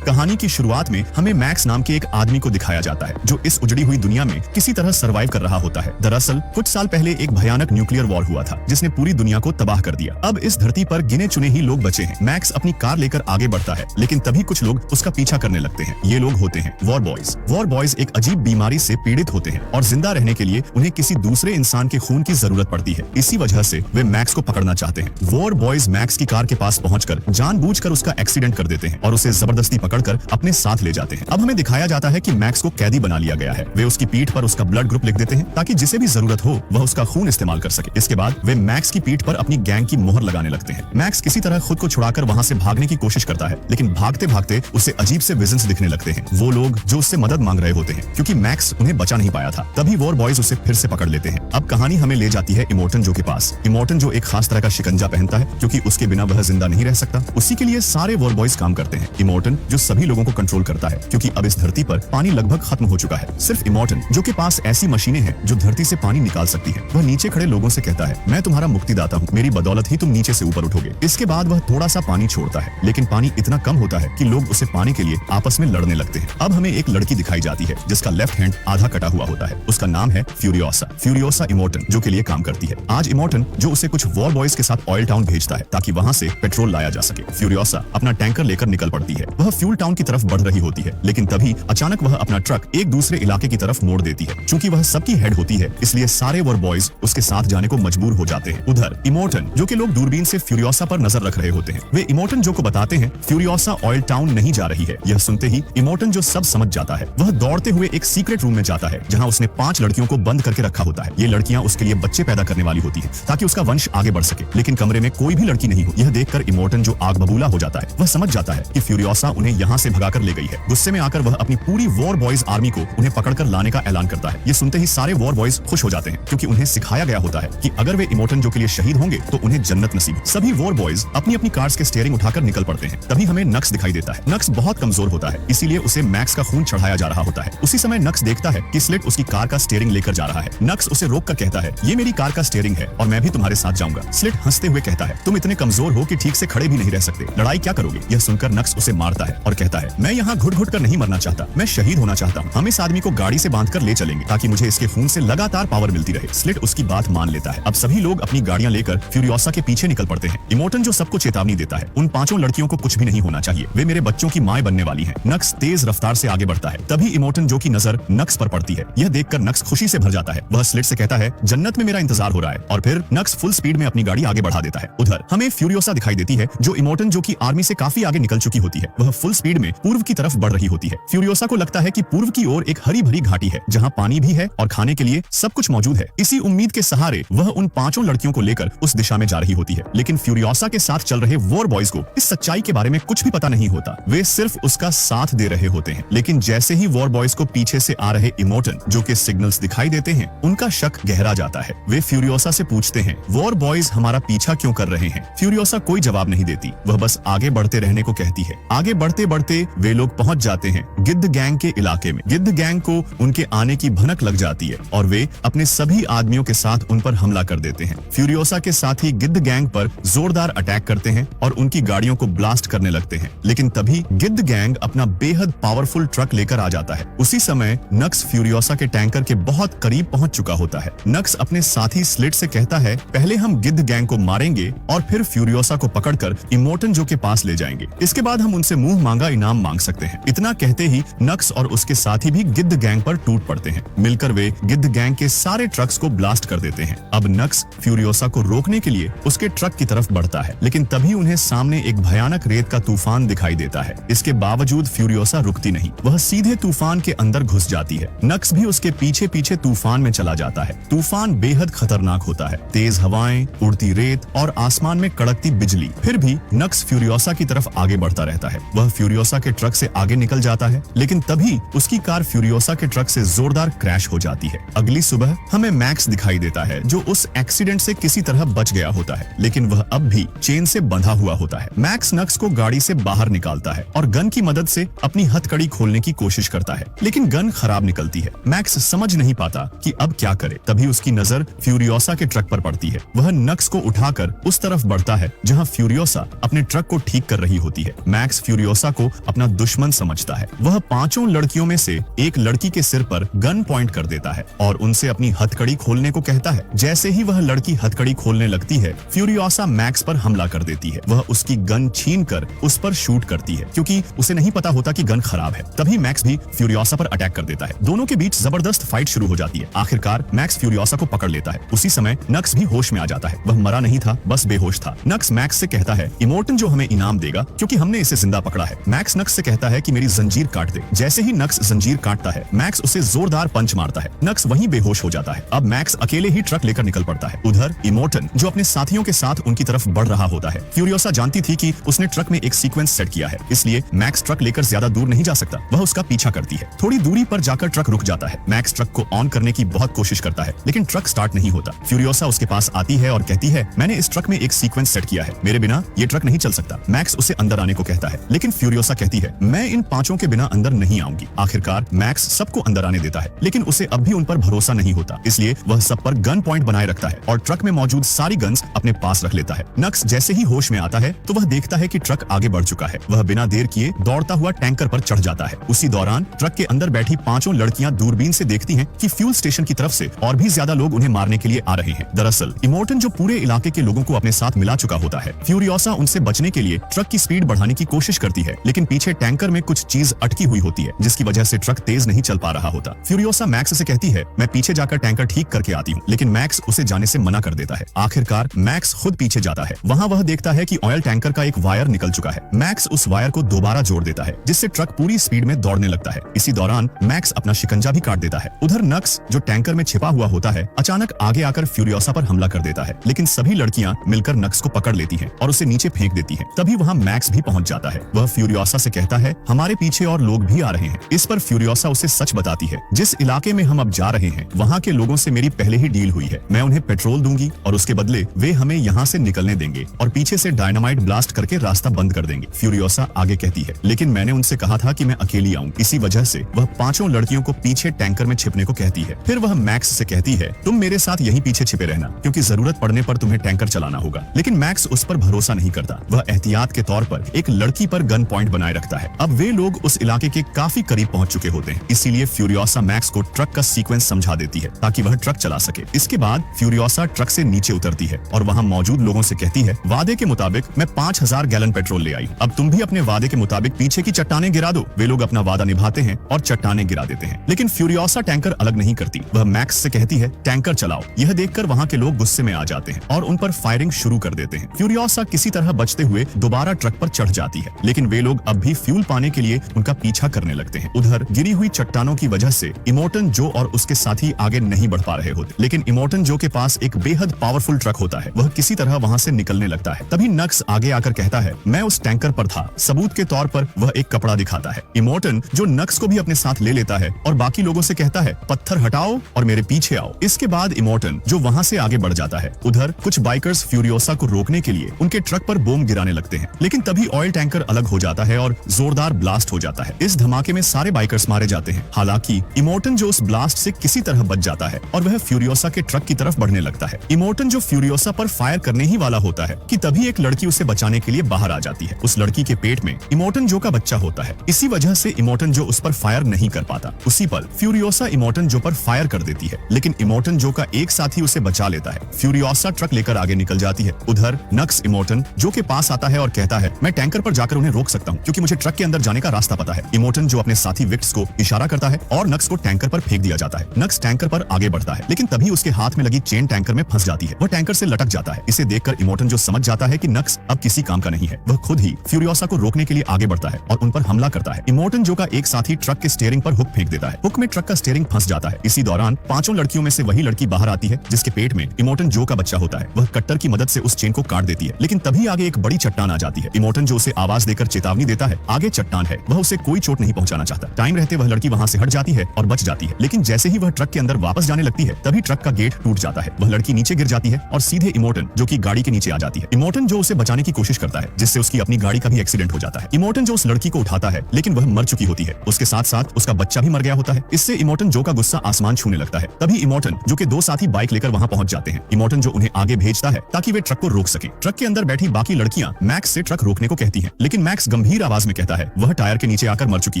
कहानी की शुरुआत में हमें मैक्स नाम के एक आदमी को दिखाया जाता है जो इस उजड़ी हुई दुनिया में किसी तरह सरवाइव कर रहा होता है। दरअसल कुछ साल पहले एक भयानक न्यूक्लियर वॉर हुआ था जिसने पूरी दुनिया को तबाह कर दिया। अब इस धरती पर गिने चुने ही लोग बचे हैं। मैक्स अपनी कार लेकर आगे बढ़ता है, लेकिन तभी कुछ लोग उसका पीछा करने लगते हैं। ये लोग होते हैं वॉर बॉयज। वॉर बॉयज एक अजीब बीमारी से पीड़ित होते हैं और जिंदा रहने के लिए उन्हें किसी दूसरे इंसान के खून की जरूरत पड़ती है। इसी वजह से वे मैक्स को पकड़ना चाहते हैं। वॉर बॉयज मैक्स की कार के पास पहुंचकर जानबूझकर उसका एक्सीडेंट कर देते हैं और उसे जबरदस्ती पकड़कर अपने साथ ले जाते हैं। अब हमें दिखाया जाता है कि मैक्स को कैदी बना लिया गया है। वे उसकी पीठ पर उसका ब्लड ग्रुप लिख देते हैं ताकि जिसे भी जरूरत हो वह उसका खून इस्तेमाल कर सके। इसके बाद वे मैक्स की पीठ पर अपनी गैंग की मोहर लगाने लगते हैं। मैक्स किसी तरह खुद को छुड़ाकर वहां से भागने की कोशिश करता है, लेकिन भागते भागते उसे अजीब से विजन्स दिखने लगते हैं। वो लोग जो उससे मदद मांग रहे होते हैं क्योंकि मैक्स उन्हें बचा नहीं पाया था। तभी वॉर बॉयज उसे फिर से पकड़ लेते हैं। अब कहानी हमें ले जाती है इमोर्टन जो के पास। इमोर्टन जो एक खास तरह का शिकंजा पहनता है क्योंकि उसके बिना वह जिंदा नहीं रह सकता। उसी के लिए सारे वॉर बॉयज काम करते हैं। इमोर्टन जो सभी लोगों को कंट्रोल करता है क्योंकि अब इस धरती पर पानी लगभग खत्म हो चुका है। सिर्फ इमोर्टन जो के पास ऐसी मशीनें हैं जो धरती से पानी निकाल सकती है। वह नीचे खड़े लोगों से कहता है, मैं तुम्हारा मुक्तिदाता हूँ, मेरी बदौलत ही तुम नीचे से ऊपर उठोगे। इसके बाद वह थोड़ा सा पानी छोड़ता है, लेकिन पानी इतना कम होता है कि लोग उसे पाने के लिए आपस में लड़ने लगते हैं। अब हमें एक लड़की दिखाई जाती है जिसका लेफ्ट हैंड आधा कटा हुआ होता है। उसका नाम है फ्यूरियोसा। फ्यूरियोसा इमोर्टन जो के लिए काम करती है। आज इमोर्टन जो उसे कुछ वॉर बॉयज के साथ ऑयल टाउन भेजता है ताकि वहां से पेट्रोल लाया जा सके। फ्यूरियोसा अपना टैंकर लेकर निकल पड़ती है। वह फ्यूल टाउन की तरफ बढ़ रही होती है, लेकिन तभी अचानक वह अपना ट्रक एक दूसरे इलाके की तरफ मोड़ देती है। चूंकि वह सबकी हेड होती है, इसलिए सारे वॉर बॉयज उसके साथ जाने को मजबूर हो जाते हैं। उधर इमोर्टन जो के लोग दूरबीन से फ्यूरियोसा पर नजर रख रहे होते हैं। वे इमोर्टन जो को बताते हैं फ्यूरियोसा ऑयल टाउन नहीं जा रही है। यह सुनते ही इमोर्टन जो सब समझ जाता है। वह दौड़ते हुए एक सीक्रेट रूम में जाता है जहां उसने 5 लड़कियों को बंद करके रखा होता है। ये लड़कियां उसके लिए बच्चे पैदा करने वाली होती है ताकि उसका वंश आगे बढ़ सके, लेकिन कमरे में कोई भी लड़की नहीं हो। यह देखकर इमोर्टन जो आग बबूला हो जाता है, वह समझ जाता है कि फ्यूरियोसा उन्हें यहाँ से भगाकर ले गई है। गुस्से में आकर वह अपनी पूरी वॉर बॉयज आर्मी को उन्हें पकड़कर लाने का ऐलान करता है। ये सुनते ही सारे वॉर बॉयज खुश हो जाते हैं क्योंकि उन्हें सिखाया गया होता है कि अगर वे इमोर्टन जो के लिए शहीद होंगे तो उन्हें जन्नत नसीब। सभी वॉर बॉयज अपनी अपनी कार्स के स्टीयरिंग उठाकर निकल पड़ते हैं। तभी हमें नक्स दिखाई देता है। नक्स बहुत कमजोर होता है, इसीलिए उसे मैक्स का खून चढ़ाया जा रहा होता है। उसी समय नक्स देखता है कि स्लिट उसकी कार का स्टीयरिंग लेकर जा रहा है। नक्स उसे रोककर कहता है, ये मेरी कार का स्टीयरिंग है और मैं भी तुम्हारे साथ जाऊंगा। स्लिट हंसते हुए कहता है, तुम इतने कमजोर हो कि ठीक से खड़े भी नहीं रह सकते, लड़ाई क्या करोगे? यह सुनकर नक्स उसे मारता है और कहता है, मैं यहाँ घुट घुट कर नहीं मरना चाहता, मैं शहीद होना चाहता हूँ। हम इस आदमी को गाड़ी से बांधकर ले चलेंगे ताकि मुझे इसके खून से लगातार पावर मिलती रहे। स्लिट उसकी बात मान लेता है। अब सभी लोग अपनी गाड़ियां लेकर फ्यूरियोसा के पीछे निकल पड़ते हैं। इमोर्टन जो सबको चेतावनी देता है, उन 5 लड़कियों को कुछ भी नहीं होना चाहिए, वे मेरे बच्चों की माएं बनने वाली हैं। नक्स तेज रफ्तार से आगे बढ़ता है। तभी इमोर्टन जो की नजर नक्स पर पड़ती है। यह देखकर नक्स खुशी से भर जाता है। वह स्लिट से कहता है, जन्नत में मेरा इंतजार हो रहा है, और फिर नक्स फुल स्पीड में अपनी गाड़ी आगे बढ़ा देता है। उधर हमें फ्यूरियोसा दिखाई देती है जो इमोर्टन जो की आर्मी से काफी आगे निकल चुकी होती है। वह फुल स्पीड में पूर्व की तरफ बढ़ रही होती है। फ्यूरियोसा को लगता है कि पूर्व की ओर एक हरी भरी घाटी है जहां पानी भी है और खाने के लिए सब कुछ मौजूद है। इसी उम्मीद के सहारे वह उन 5 लड़कियों को लेकर उस दिशा में जा रही होती है, लेकिन फ्यूरियोसा के साथ चल रहे वॉर बॉयज को इस सच्चाई के बारे में कुछ भी पता नहीं होता। वे सिर्फ उसका साथ दे रहे होते हैं। लेकिन जैसे ही वॉर बॉयज को पीछे से आ रहे इमोर्टन जो के सिग्नल्स दिखाई देते हैं, उनका शक गहरा जाता है। वे फ्यूरियोसा से पूछते हैं, वॉर बॉयज हमारा पीछा क्यों कर रहे हैं? फ्यूरियोसा कोई जवाब नहीं देती, वह बस आगे बढ़ते रहने को कहती है। आगे बढ़ते बढ़ते वे लोग पहुंच जाते हैं गिद्ध गैंग के इलाके में। गिद्ध गैंग को उनके आने की भनक लग जाती है और वे अपने सभी आदमियों के साथ उन पर हमला कर देते हैं। फ्यूरियोसा के साथ ही गिद्ध गैंग पर जोरदार अटैक करते हैं और उनकी गाड़ियों को ब्लास्ट करने लगते हैं। लेकिन तभी गिद्ध गैंग अपना बेहद पावरफुल ट्रक लेकर आ जाता है। उसी समय नक्स फ्यूरियोसा के टैंकर के बहुत करीब पहुंच चुका होता है। नक्स अपने साथी स्लिट से कहता है, पहले हम गिद्ध गैंग को मारेंगे और फिर फ्यूरियोसा को पकड़कर इमोर्टन जो के पास ले जाएंगे। इसके बाद हम उनसे मुंह मांगा इनाम मांग सकते हैं। इतना कहते ही नक्स और उसके साथी भी गिद्ध गैंग पर टूट पड़ते हैं। मिलकर वे गिद्ध गैंग के सारे ट्रक्स को ब्लास्ट कर देते हैं। अब नक्स फ्यूरियोसा को रोकने के लिए उसके ट्रक की तरफ बढ़ता है, लेकिन तभी उन्हें सामने एक भयानक रेत का तूफान दिखाई देता है। इसके बावजूद फ्यूरियोसा रुकती नहीं, वह सीधे तूफान के अंदर घुस जाती है। नक्स भी उसके पीछे पीछे तूफान में चला जाता है। तूफान बेहद खतरनाक होता है, तेज हवाएं, उड़ती रेत और आसमान में कड़कती बिजली। फिर भी नक्स फ्यूरियोसा की तरफ आगे बढ़ता रहता है। वह फ्यूरियोसा के ट्रक से आगे निकल जाता है है, लेकिन तभी उसकी कार फ्यूरियोसा के ट्रक से जोरदार क्रैश हो जाती है। अगली सुबह हमें मैक्स दिखाई देता है, जो उस एक्सीडेंट से किसी तरह बच गया होता है, लेकिन वह अब भी चेन से बंधा हुआ होता है। मैक्स नक्स को गाड़ी से बाहर निकालता है और गन की मदद से अपनी हथकड़ी खोलने की कोशिश करता है, लेकिन गन खराब निकलती है। मैक्स समझ नहीं पाता कि अब क्या करे। तभी उसकी नजर फ्यूरियोसा के ट्रक पर पड़ती है। वह नक्स को उठाकर उस तरफ बढ़ता है जहां फ्यूरियोसा अपने ट्रक को ठीक कर रही होती है। मैक्स फ्यूरियोसा को अपना दुश्मन समझता है। वह पांचों लड़कियों में से एक लड़की के सिर पर गन पॉइंट कर देता है और उनसे अपनी हथकड़ी खोलने को कहता है। जैसे ही वह लड़की हथकड़ी खोलने लगती है, फ्यूरियोसा मैक्स पर हमला कर देती है। वह उसकी गन छीनकर उस पर शूट करती है, क्योंकि उसे नहीं पता होता कि गन खराब है। तभी मैक्स भी फ्यूरियोसा पर अटैक कर देता है। दोनों के बीच जबरदस्त फाइट शुरू हो जाती है। आखिरकार मैक्स फ्यूरियोसा को पकड़ लेता है। उसी समय नक्स भी होश में आ जाता है। वह मरा नहीं था, बस बेहोश था। नक्स मैक्स से कहता है इमोर्टन जो हमें इनाम देगा, क्योंकि हमने इसे जिंदा पकड़ा है। मैक्स नक्स से कहता है कि मेरी जंजीर काट दे। जैसे ही नक्स जंजीर काटता है, मैक्स उसे जोरदार पंच मारता है। नक्स वहीं बेहोश हो जाता है। अब मैक्स अकेले ही ट्रक लेकर निकल पड़ता है। उधर इमोर्टन जो अपने साथियों के साथ उनकी तरफ बढ़ रहा होता है। फ्यूरियोसा जानती थी कि उसने ट्रक में एक सीक्वेंस सेट किया है, इसलिए मैक्स ट्रक लेकर ज्यादा दूर नहीं जा सकता। वह उसका पीछा करती है। थोड़ी दूरी पर जाकर ट्रक रुक जाता है। मैक्स ट्रक को ऑन करने की बहुत कोशिश करता है, लेकिन ट्रक स्टार्ट नहीं होता। फ्यूरियोसा उसके पास आती है और कहती है, मैंने इस ट्रक में एक सीक्वेंस सेट किया है, मेरे बिना ये ट्रक नहीं चल सकता। मैक्स उसे अंदर आने को कहता है, लेकिन फ्यूरियोसा कहती है, मैं इन पांचों के बिना अंदर नहीं आऊंगी। आखिरकार मैक्स सबको अंदर आने देता है, लेकिन उसे अब भी उन पर भरोसा नहीं होता, इसलिए वह सब पर गन पॉइंट बनाए रखता है और ट्रक में मौजूद सारी गन्स अपने पास रख लेता है। नक्स जैसे ही होश में आता है तो वह देखता है कि ट्रक आगे बढ़ चुका है। वह बिना देर किए दौड़ता हुआ टैंकर पर चढ़ जाता है। उसी दौरान ट्रक के अंदर बैठी पांचों लड़कियां दूरबीन से देखती हैं कि फ्यूल स्टेशन की तरफ से और भी ज्यादा लोग उन्हें मारने के लिए आ रहे हैं। दरअसल इमोर्टन जो पूरे इलाके के लोगों को अपने साथ मिला चुका होता है। फ्यूरियोसा उनसे बचने के लिए ट्रक की स्पीड बढ़ाने की कोशिश करती है, लेकिन पीछे टैंकर में कुछ चीज अटकी हुई होती है, जिसकी वजह से ट्रक तेज नहीं चल पा रहा होता। फ्यूरियोसा मैक्स से कहती है, मैं पीछे जाकर टैंकर ठीक करके आती हूँ, लेकिन मैक्स उसे जाने से मना कर देता है। आखिरकार मैक्स खुद पीछे जाता है। वहाँ वह देखता है कि ऑयल टैंकर का एक वायर निकल चुका है। मैक्स उस वायर को दोबारा जोड़ देता है, जिससे ट्रक पूरी स्पीड में दौड़ने लगता है। इसी दौरान मैक्स अपना शिकंजा भी काट देता है। उधर नक्स जो टैंकर में छिपा हुआ होता है, अचानक आगे आकर फ्यूरियोसा पर हमला कर देता है, लेकिन सभी लड़कियां मिलकर नक्स को पकड़ लेती हैं और उसे नीचे फेंक देती हैं। तभी वहां मैक्स भी पहुंच जाता है। वह फ्यूरियोसा से कहता है, हमारे पीछे और लोग भी आ रहे हैं। इस पर फ्यूरियोसा उसे सच बताती है, जिस इलाके में हम अब जा रहे हैं वहाँ के लोगों से मेरी पहले ही डील हुई है। मैं उन्हें पेट्रोल दूंगी और उसके बदले वे हमें यहाँ से निकलने देंगे और पीछे से डायनामाइट ब्लास्ट करके रास्ता बंद कर देंगे। फ्यूरियोसा आगे कहती है, लेकिन मैंने उनसे कहा था कि मैं अकेली आऊं। इसी वजह से वह पांचों लड़कियों को पीछे टैंकर में छिपने को कहती है। फिर वह मैक्स से कहती है, तुम मेरे साथ यहीं पीछे छिपे रहना, क्योंकि जरूरत पड़ने पर तुम्हें टैंकर चलाना होगा। लेकिन मैक्स उस पर भरोसा नहीं करता। वह एहतियात के तौर पर एक लड़की पर गन पॉइंट बनाए रखता है। अब वे लोग उस इलाके के काफी करीब पहुंच चुके होते हैं, इसीलिए फ्यूरियोसा मैक्स को ट्रक का सीक्वेंस समझा देती है ताकि वह ट्रक चला सके। इसके बाद फ्यूरियोसा ट्रक से नीचे उतरती है और वहां मौजूद लोगों से कहती है, वादे के मुताबिक मैं 5000 गैलन पेट्रोल ले आई। अब तुम भी अपने वादे के मुताबिक पीछे की चट्टानें गिरा दो। वे लोग अपना वादा निभाते हैं और चट्टानें गिरा देते हैं, लेकिन फ्यूरियोसा टैंकर अलग नहीं करती। वह मैक्स से कहती है, टैंकर चलाओ। यह देखकर वहां के लोग गुस्से में आ जाते हैं और उन पर फायरिंग शुरू कर देते हैं। फ्यूरियोसा किसी तरह बचते हुए दोबारा ट्रक पर चढ़ जाती है, लेकिन वे लोग अब भी फ्यूल पाने के लिए उनका पीछा करने लगते हैं। उधर गिरी हुई चट्टानों की वजह से इमोर्टन जो और उसके साथी आगे नहीं बढ़ पा रहे होते, लेकिन इमोर्टन जो के पास एक बेहद पावरफुल ट्रक होता है, वह किसी तरह वहां से निकलने लगता है। तभी नक्स आगे आकर कहता है, मैं उस टैंकर पर था। सबूत के तौर पर वह एक कपड़ा दिखाता है। इमोर्टन जो नक्स को भी अपने साथ ले लेता है और बाकी लोगों से कहता है, पत्थर हटाओ और मेरे पीछे आओ। इसके बाद इमोर्टन जो वहां से आगे बढ़ जाता है। उधर कुछ बाइकर्स फ्यूरियोसा को रोकने के लिए उनके ट्रक पर बम गिराने लगते हैं, लेकिन तभी ऑयल टैंकर अलग हो जाता है और जोरदार ब्लास्ट हो जाता है। इस धमाके में सारे बाइकर्स मारे जाते हैं। हालांकि इमोर्टन जो उस ब्लास्ट से किसी तरह बच जाता है और वह फ्यूरियोसा के ट्रक की तरफ बढ़ने लगता है। इमोर्टन जो फ्यूरियोसा पर फायर करने ही वाला होता है कि तभी एक लड़की उसे बचाने के लिए बाहर आ जाती है। उस लड़की के पेट में इमोर्टन जो का बच्चा होता है। इसी वजह से इमोर्टन जो उस पर फायर नहीं कर पाता। उसी पल फ्यूरियोसा इमोर्टन जो पर फायर कर देती है, लेकिन इमोर्टन जो का एक साथी उसे बचा लेता है। फ्यूरियोसा ट्रक लेकर आगे निकल जाती है। उधर नक्स इमोर्टन जो के पास आता है और कहता है, मैं टैंकर पर जाकर उन्हें रोक सकता हूँ, क्योंकि मुझे ट्रक के अंदर जाने का रास्ता पता है। इमोर्टन जो अपने साथी विक्ट्स को इशारा करता है और नक्स को टैंकर पर फेंक दिया जाता है। नक्स टैंकर पर आगे बढ़ता है, लेकिन तभी उसके हाथ में लगी चेन टैंकर में फंस जाती है। वह टैंकर से लटक जाता है। इसे देखकर इमोर्टन जो समझ जाता है कि नक्स अब किसी काम का नहीं है। वह खुद ही फ्यूरियोसा को रोकने के लिए आगे बढ़ता है और उन पर हमला करता है। इमोर्टन जो का एक साथी ट्रक के स्टीयरिंग पर हुक फेंक देता है। हुक में ट्रक का स्टीयरिंग फंस जाता है। इसी दौरान पांचों लड़कियों में से वही लड़की बाहर आती है जिसके पेट में इमोर्टन जो का बच्चा होता है। वह कट्टर की मदद से उस चेन को काट देती है, लेकिन तभी आगे एक बड़ी चट्टान आ जाती है। इमोर्टन जो उसे आवाज देकर चेतावनी देता है, आगे चट्टान है। वह उसे कोई चोट नहीं पहुंचाना चाहता। टाइम रहते वह लड़की वहां से हट जाती है और बच जाती है, लेकिन जैसे ही वह ट्रक के अंदर वापस जाने लगती है तभी ट्रक का गेट टूट जाता है। वह लड़की नीचे गिर जाती है और सीधे इमोटन जो कि गाड़ी के नीचे आ जाती है। इमोटन जो उसे बचाने की कोशिश करता है, जिससे उसकी अपनी गाड़ी का भी एक्सीडेंट हो जाता है। इमोटन जो उस लड़की को उठाता है, लेकिन वह मर चुकी होती है। उसके साथ साथ उसका बच्चा भी मर गया होता है। इससे इमोटन जो का गुस्सा आसमान छूने लगता है। तभी इमोटन जो के दो साथी बाइक लेकर वहां पहुंच जाते हैं। इमोटन जो उन्हें आगे भेजता है ताकि वे ट्रक को रोक सके। ट्रक के अंदर बैठी बाकी लड़कियां मैक्स से ट्रक रोकने को कहती हैं, लेकिन मैक्स गंभीर आवाज में कहता है वह टायर के नीचे आकर मर चुकी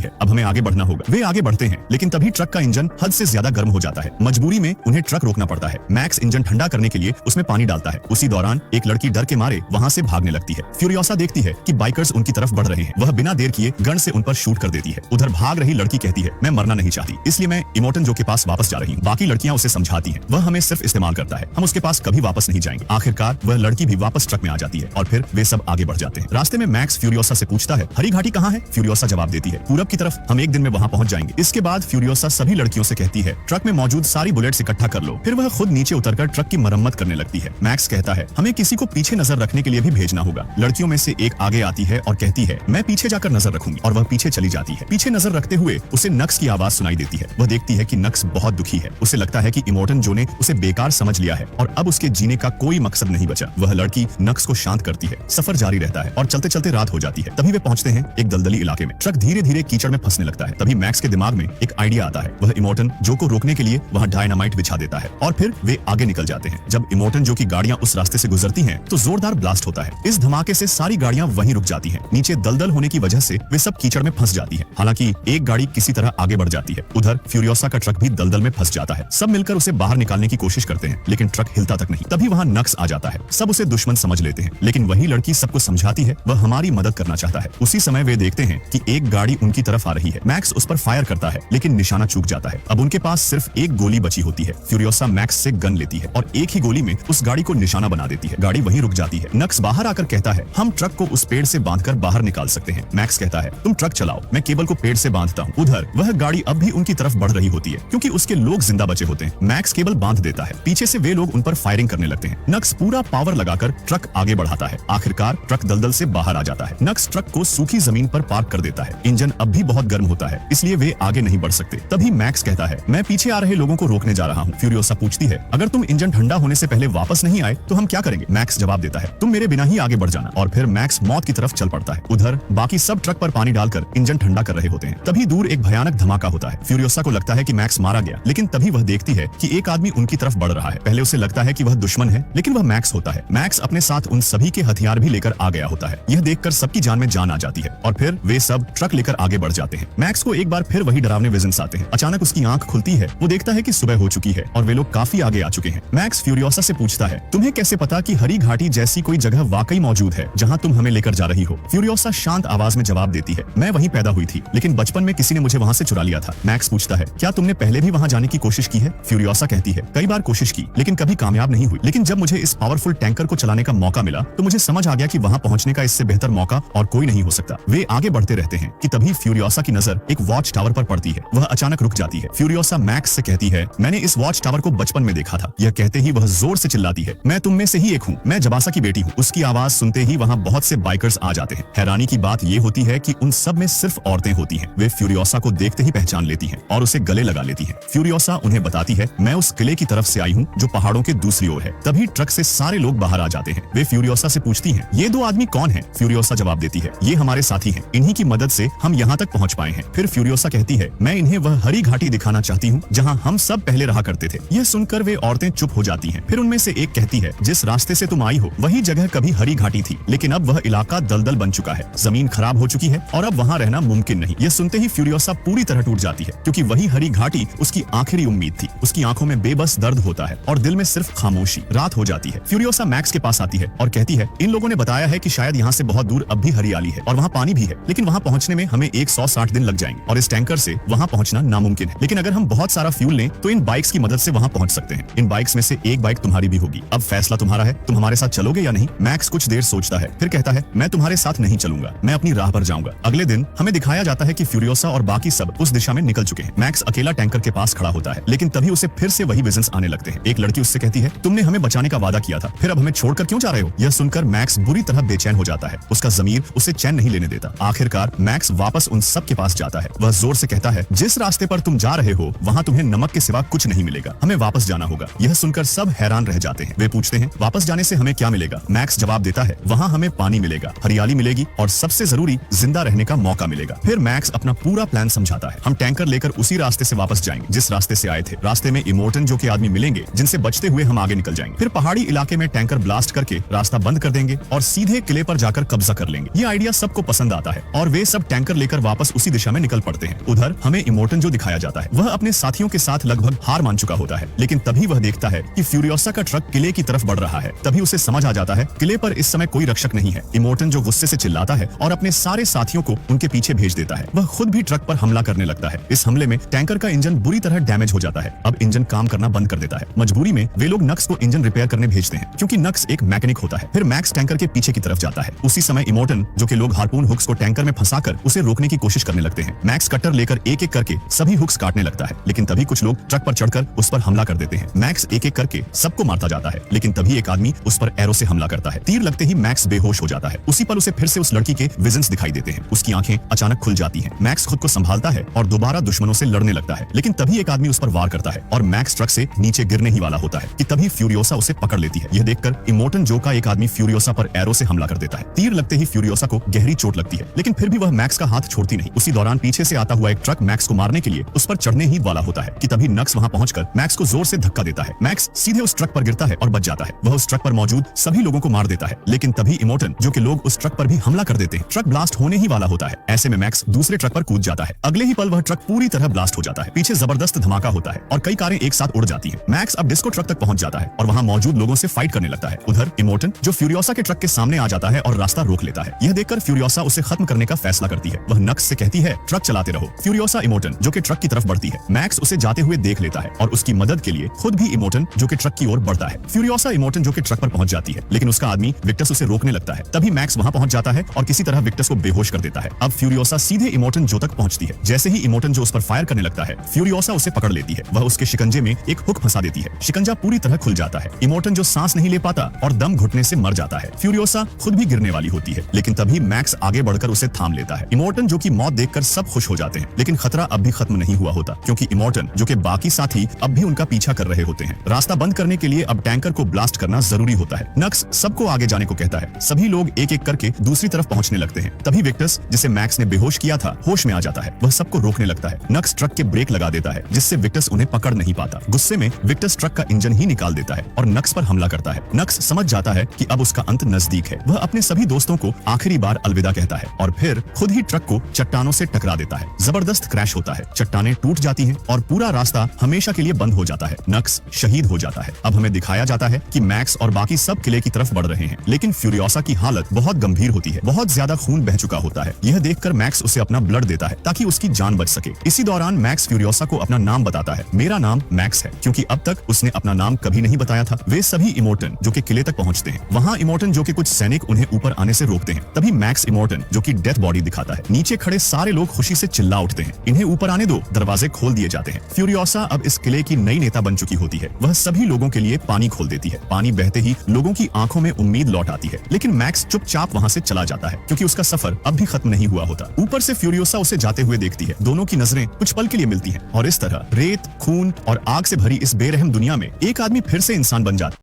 है, अब हमें आगे बढ़ना होगा। वे आगे बढ़ते हैं, लेकिन तभी ट्रक का इंजन हद से ज्यादा गर्म हो जाता है। मजबूरी में उन्हें ट्रक रोकना पड़ता है। मैक्स इंजन ठंडा करने के लिए उसमें पानी डालता है। उसी दौरान एक लड़की डर के मारे वहां से भागने लगती है। फ्यूरियोसा देखती है कि बाइकर्स उनकी तरफ बढ़ रहे हैं। वह बिना देर किए गन से उन पर शूट कर देती है। उधर भाग रही लड़की कहती है मैं मरना नहीं चाहती, इसलिए मैं इमोटन जो के पास वापस जा रही हूँ। बाकी लड़कियां उसे समझाती हैं, वह हमें सिर्फ इस्तेमाल करता है, हम उसके पास कभी वापस नहीं जाएंगे। आखिरकार वह लड़की भी वापस ट्रक में आ जाती है और फिर वे सब आगे बढ़ जाते हैं। रास्ते में मैक्स फ्यूरियोसा से पूछता है हरी घाटी कहाँ है? फ्यूरियोसा जवाब देती है पूरब की तरफ, हम एक दिन में वहां पहुंच जाएंगे। इसके बाद फ्यूरियोसा सभी लड़कियों से कहती है ट्रक में मौजूद सारी बुलेट्स इकट्ठा कर लो। फिर वह खुद नीचे उतरकर ट्रक की मरम्मत करने लगती है। मैक्स कहता है हमें किसी को पीछे नजर रखने के लिए भी भेजना होगा। लड़कियों में से एक आगे आती है और कहती है मैं पीछे जाकर नजर रखूंगी, और वह पीछे चली जाती है। पीछे नजर रखते हुए उसे नक्स की आवाज सुनाई देती है। वह देखती है कि नक्स बहुत दुखी है। उसे लगता है कि इमोटन जो ने उसे बेकार समझ लिया है और अब उसके जीने का कोई मकसद नहीं बचा। वह लड़की नक्स को शांत करती है। सफर जारी रहता है और चलते चलते रात हो जाती है। तभी वे पहुंचते हैं एक दलदली इलाके में। ट्रक धीरे धीरे कीचड़ में फंसने लगता है। तभी मैक्स के दिमाग में एक आइडिया आता है। वह इमोटन जो को रोकने के लिए वहां डायनामाइट बिछा देता है और फिर वे आगे निकल जाते हैं। जब इमोटन जो की गाड़ियां उस रास्ते से गुजरती हैं, तो जोरदार ब्लास्ट होता है। इस धमाके से सारी गाड़ियां वहीं रुक जाती हैं। नीचे दलदल होने की वजह से वे सब कीचड़ में फंस जाती हैं। हालांकि एक गाड़ी किसी तरह आगे बढ़ जाती है। उधर फ्यूरियोसा का ट्रक भी दलदल में फंस जाता है। सब मिलकर उसे बाहर निकालने की कोशिश करते हैं, लेकिन ट्रक हिलता तक नहीं। तभी वहां नक्स आ जाता है। सब उसे दुश्मन समझ लेते हैं, लेकिन वही लड़की सबको समझाती है वह हमारी मदद करना चाहता है। उसी समय वे देखते हैं कि एक गाड़ी उनकी तरफ आ रही है। मैक्स उस पर फायर करता है, लेकिन निशाना चूक जाता है। अब उनके पास सिर्फ एक गोली बची होती है। फ्यूरियोसा मैक्स से गन लेती है और एक ही गोली में उस गाड़ी को निशाना बना देती है। गाड़ी वहीं रुक जाती है। नक्स बाहर आकर कहता है हम ट्रक को उस पेड़ से बांधकर बाहर निकाल सकते हैं। मैक्स कहता है तुम ट्रक चलाओ, मैं केबल को पेड़ से बांधता हूँ। उधर वह गाड़ी अब भी उनकी तरफ बढ़ रही होती है, क्योंकि उसके लोग जिंदा बचे होते हैं। मैक्स केबल बांध देता है। पीछे से वे लोग उन पर फायरिंग करने लगते हैं। नक्स पूरा पावर लगाकर ट्रक आगे बढ़ाता है। आखिरकार ट्रक दलदल से बाहर आ जाता है। नक्स ट्रक को सूखी जमीन पर पार्क कर देता है। इंजन अब भी बहुत गर्म होता है, इसलिए वे आगे नहीं बढ़ सकते। तभी मैक्स कहता है मैं पीछे आ रहे लोगों को रोकने जा रहा हूँ। फ्यूरियोसा पूछती है अगर तुम इंजन ठंडा होने से पहले वापस नहीं आए तो हम क्या करेंगे? मैक्स जवाब देता है तुम मेरे बिना ही आगे बढ़ जाना, और फिर मैक्स मौत की तरफ चल पड़ता है। उधर बाकी सब ट्रक पर पानी डालकर इंजन ठंडा कर रहे होते हैं। तभी दूर एक भयानक धमाका होता है। फ्यूरियोसा को लगता है कि मैक्स मारा गया, लेकिन तभी वह देखती है कि एक आदमी उनकी तरफ बढ़ रहा है। पहले उसे लगता है कि वह दुश्मन है, लेकिन वह मैक्स होता है। मैक्स अपने साथ उन सभी के हथियार भी लेकर आ गया होता है। यह देखकर सबकी जान में जान आ जाती है और फिर वे सब ट्रक लेकर आगे बढ़ जाते हैं। मैक्स को एक बार फिर वही डरावने विजन्स आते हैं। अचानक उसकी आंख खुलती है। वो देखता है कि सुबह हो चुकी है और वे लोग काफी आगे आ चुके हैं। मैक्स फ्यूरियोसा से पूछता है तुम्हें कैसे पता कि हरी घाटी जैसी कोई जगह वाकई मौजूद है जहाँ तुम हमें लेकर जा रही हो? फ्यूरियोसा शांत आवाज में जवाब देती है मैं वहीं पैदा हुई थी, लेकिन बचपन में किसी ने मुझे वहाँ से चुरा लिया था। मैक्स पूछता है क्या तुमने पहले भी वहाँ जाने की कोशिश की है? फ्यूरियोसा कहती है कई बार कोशिश की, लेकिन कभी कामयाब नहीं हुई। लेकिन जब मुझे इस पावरफुल टैंकर को चलाने का मौका मिला तो मुझे समझ आ गया कि वहाँ पहुँचने का इससे बेहतर मौका और कोई नहीं हो सकता। वे आगे बढ़ते रहते हैं कि तभी फ्यूरियोसा की नजर एक वॉच टावर पर पड़ती है। वह अचानक रुक जाती है। फ्यूरियोसा मैक्स से कहती है मैंने इस वॉच टावर को बचपन में देखा था। यह कहते ही वह जोर से चिल्लाती है मैं तुम में से ही एक हूँ, मैं जबासा की बेटी हूँ। उसकी आवाज सुनते ही वहाँ बहुत से बाइकर्स आ जाते हैं। हैरानी की बात यह होती है कि उन सब में सिर्फ औरतें होती हैं। वे फ्यूरियोसा को देखते ही पहचान लेती हैं और उसे गले लगा लेती हैं। फ्यूरियोसा उन्हें बताती है मैं उस किले की तरफ से आई हूँ जो पहाड़ों के दूसरी ओर है। तभी ट्रक से सारे लोग बाहर आ जाते हैं। वे फ्यूरियोसा से पूछती हैं ये दो आदमी कौन हैं? फ्यूरियोसा जवाब देती है ये हमारे साथी हैं, इन्हीं की मदद से हम यहाँ तक पहुँच पाए हैं। फिर फ्यूरियोसा कहती है मैं इन्हें वह हरी घाटी दिखाना चाहती हूँ जहाँ हम सब पहले रहा करते थे। यह सुनकर वे औरतें चुप हो जाती हैं। फिर उनमें से एक कहती है जिस रास्ते से तुम आई हो वही जगह कभी हरी घाटी थी, लेकिन अब वह इलाका दलदल बन चुका है, जमीन खराब हो चुकी है और अब वहाँ रहना मुमकिन नहीं। यह सुनते ही फ्यूरियोसा पूरी तरह टूट जाती है, क्योंकि वही हरी घाटी उसकी आखिरी उम्मीद थी। उसकी आंखों में बेबस दर्द होता है और दिल में सिर्फ खामोशी। रात हो जाती है। फ्यूरियोसा मैक्स के पास आती है और कहती है इन लोगों ने बताया है कि शायद यहाँ से बहुत दूर अब भी हरियाली है और वहाँ पानी भी है, लेकिन वहाँ पहुँचने में हमें 160 दिन लग जाएंगे और इस टैंकर से वहाँ पहुँचना नामुमकिन है। लेकिन अगर हम बहुत सारा फ्यूल लें तो इन बाइक्स की मदद से वहाँ पहुँच सकते हैं। इन बाइक्स में से एक बाइक तुम्हारी भी होगी। अब फैसला तुम्हारा है, तुम हमारे साथ चलोगे या नहीं? मैक्स कुछ देर सोचता है, फिर कहता है मैं तुम्हारे साथ नहीं चलूंगा, मैं अपनी राह पर जाऊंगा। अगले दिन हमें दिखाया जाता है कि फ्यूरियोसा और बाकी सब उस दिशा में निकल चुके हैं। मैक्स अकेला टैंकर के पास खड़ा होता है, लेकिन तभी उसे फिर से वही विजन्स आने लगते हैं। एक लड़की उससे कहती है तुमने हमें बचाने का वादा किया था, फिर अब हमें छोड़कर क्यों जा रहे हो? यह सुनकर मैक्स बुरी तरह बेचैन हो जाता है। उसका ज़मीर उसे चैन नहीं लेने देता। आखिरकार मैक्स वापस उन सब के पास जाता है। वह जोर से कहता है, जिस रास्ते पर तुम जा रहे हो वहाँ तुम्हें नमक के सिवा कुछ नहीं मिलेगा, हमें वापस जाना होगा। यह सुनकर सब हैरान रह जाते हैं। वे पूछते हैं, वापस जाने से हमें क्या मिलेगा? मैक्स जवाब देता है, वहाँ हमें पानी मिलेगा, हरियाली मिलेगी और सबसे जरूरी जिंदा रहने का मौका मिलेगा। फिर मैक्स अपना पूरा प्लान समझाता है। हम टैंकर लेकर उसी रास्ते से वापस जाएंगे जिस रास्ते से आए थे। रास्ते में इमोर्टन जो के आदमी मिलेंगे जिनसे बचते हुए हम आगे निकल जाएंगे। फिर पहाड़ी इलाके में टैंकर ब्लास्ट करके रास्ता बंद कर देंगे और सीधे किले पर जाकर कब्जा कर लेंगे। ये आइडिया सबको पसंद आता है और वे सब टैंकर लेकर वापस उसी दिशा में निकल पड़ते हैं। उधर हमें इमोर्टन जो दिखाया जाता है वह अपने साथियों के साथ लगभग हार मान चुका होता है, लेकिन तभी वह देखता है कि फ्यूरियोसा का ट्रक किले की तरफ बढ़ रहा है। तभी उसे समझ आ जाता है किले पर इस समय कोई रक्षक नहीं है। इमोर्टन जो गुस्से से चिल्लाता है और अपने सारे साथियों को उनके पीछे भेज देता है। वह खुद भी ट्रक पर हमला करने लगता है। इस हमले में टैंकर का इंजन बुरी तरह डैमेज हो जाता है। अब इंजन काम करना बंद कर देता है। मजबूरी में वे लोग नक्स को इंजन रिपेयर करने भेजते हैं क्योंकि नक्स एक मैकेनिक होता है। फिर मैक्स टैंकर के पीछे की तरफ जाता है। उसी समय इमोर्टन जो के लोग हार्पून हुक्स को टैंकर में फंसाकर उसे रोकने की कोशिश करने लगते हैं। मैक्स कटर लेकर एक एक करके सभी हुक्स काटने लगता है, लेकिन तभी कुछ लोग ट्रक पर चढ़कर उस पर हमला कर देते हैं। मैक्स एक एक करके सबको मारता जाता है, लेकिन तभी एक आदमी उस पर एरो से हमला करता है। तीर लगते ही मैक्स बेहोश हो जाता है। उसी पर उसे फिर से उस लड़की के विजन्स दिखाई देते हैं। उसकी आंखें अचानक खुल जाती हैं। मैक्स खुद को संभालता है और दोबारा दुश्मनों से लड़ने लगता है, लेकिन तभी एक आदमी उस पर वार करता है और मैक्स ट्रक से नीचे गिरने ही वाला होता है कि तभी फ्यूरियोसा उसे पकड़ लेती है। यह देखकर इमोर्टन जो का एक आदमी फ्यूरियोसा पर एरो से हमला कर देता है। तीर लगते ही फ्यूरियोसा को गहरी चोट लगती है, लेकिन फिर भी वह मैक्स का हाथ छोड़ती नहीं। उसी दौरान पीछे से आता हुआ एक ट्रक मैक्स को मारने के लिए उस पर चढ़ने ही वाला होता है कि तभी नक्स वहां पहुंचकर मैक्स को जोर से धक्का देता है। मैक्स सीधे उस ट्रक पर गिरता है और बच जाता है। वह उस ट्रक पर मौजूद सभी लोगों को मार देता है, लेकिन तभी इमोर्टन जो कि लोग उस ट्रक पर भी हमला कर देते हैं। ट्रक ब्लास्ट होने ही वाला होता है। ऐसे में मैक्स दूसरे ट्रक पर कूद जाता है। अगले ही पल वह ट्रक पूरी तरह ब्लास्ट हो जाता है। पीछे जबरदस्त धमाका होता है और कई कारें एक साथ उड़ जाती हैं। मैक्स अब डिस्को ट्रक तक पहुंच जाता है और वहां मौजूद लोगों से फाइट करने लगता है। उधर इमोर्टन जो फ्यूरियोसा के ट्रक के सामने आ जाता है और रास्ता रोक लेता है। यह देखकर फ्यूरियोसा उसे खत्म करने का फैसला करती है। वह नक्स से कहती है, ट्रक चलाते रहो। फ्यूरियोसा इमोर्टन जो कि ट्रक की तरफ बढ़ती है। मैक्स उसे जाते हुए देख लेता है और उसकी मदद के लिए खुद भी इमोर्टन जो कि ट्रक की ओर बढ़ता है। फ्यूरियोसा इमोर्टन जो कि ट्रक पर पहुंच जाती है, लेकिन उसका आदमी विक्टस उसे रोकने लगता है। तभी मैक्स वहां पहुंच जाता है और किसी तरह विक्टस को बेहोश कर देता है। अब फ्यूरियोसा सीधे इमोर्टन जो तक पहुंचती है। जैसे ही इमोर्टन जो उस पर फायर करने लगता है, फ्यूरियोसा उसे पकड़ लेती है। वह उसके शिकंजे में एक हुक फंसा देती है। शिकंजा पूरी तरह खुल जाता है। इमोर्टन जो सांस नहीं ले पाता और दम घुटने से मर जाता है। फ्यूरियोसा खुद भी गिरने वाली होती है, लेकिन तभी मैक्स आगे बढ़कर उसे थाम लेता है। इमोर्टन जो की मौत देखकर सब खुश हो जाते हैं, लेकिन खतरा अब भी खत्म नहीं हुआ होता क्योंकि इमोर्टन जो के बाकी साथी अब भी उनका पीछा कर रहे होते हैं। रास्ता बंद करने के लिए अब टैंकर को ब्लास्ट करना जरूरी होता है। नक्स सबको आगे जाने को कहता है। सभी लोग एक एक करके दूसरी तरफ पहुंचने लगते हैं। तभी विक्टस जिसे मैक्स ने बेहोश किया था होश में आ जाता है। वह सबको रोकने लगता है। नक्स ट्रक के ब्रेक लगा देता है जिससे विक्टस उन्हें पकड़ नहीं पाता। गुस्से में विक्टस ट्रक का इंजन ही निकाल देता है और नक्स पर हमला करता है। नक्स समझ जाता है कि अब उसका अंत नजदीक है। वह अपने सभी दोस्तों को आखिरी बार अलविदा कहता है और फिर खुद ही ट्रक को चट्टानों से टकरा देता है। जबरदस्त क्रैश होता है। चट्टानें टूट जाती हैं और पूरा रास्ता हमेशा के लिए बंद हो जाता है। नक्स शहीद हो जाता है। अब हमें दिखाया जाता है कि मैक्स और बाकी सब किले की तरफ बढ़ रहे हैं, लेकिन फ्यूरियोसा की हालत बहुत गंभीर होती है। बहुत ज्यादा खून बह चुका होता है। यह देखकर मैक्स उसे अपना ब्लड देता है ताकि उसकी जान बच सके। इसी दौरान मैक्स फ्यूरियोसा को अपना नाम बताता है। मेरा नाम मैक्स है, क्योंकि अब तक उसने अपना नाम कभी नहीं बताया था। वे सभी इमोर्टन जो कि किले तक पहुंचते हैं। वहां इमोर्टन जो कि कुछ सैनिक उन्हें ऊपर आने से रोकते हैं। तभी मैक्स इमोर्टन जो कि डेथ बॉडी दिखाता है। नीचे खड़े सारे लोग खुशी से चिल्ला उठते हैं। इन्हें ऊपर आने दो। दरवाजे खोल दिए जाते हैं। फ्यूरियोसा अब इस किले की नई नेता बन चुकी होती है। वह सभी लोगों के लिए पानी खोल देती है। पानी बहते ही लोगों की आंखों में उम्मीद लौट आती है, लेकिन मैक्स चुपचाप वहां से चला जाता है क्योंकि उसका सफर अब भी खत्म नहीं हुआ होता। ऊपर से फ्यूरियोसा उसे जाते हुए देखती है। दोनों की नजरें कुछ पल के लिए मिलती हैं और इस तरह रेत, खून और आग से भरी इस बेरहम दुनिया में एक आदमी फिर से इंसान बन जाता है।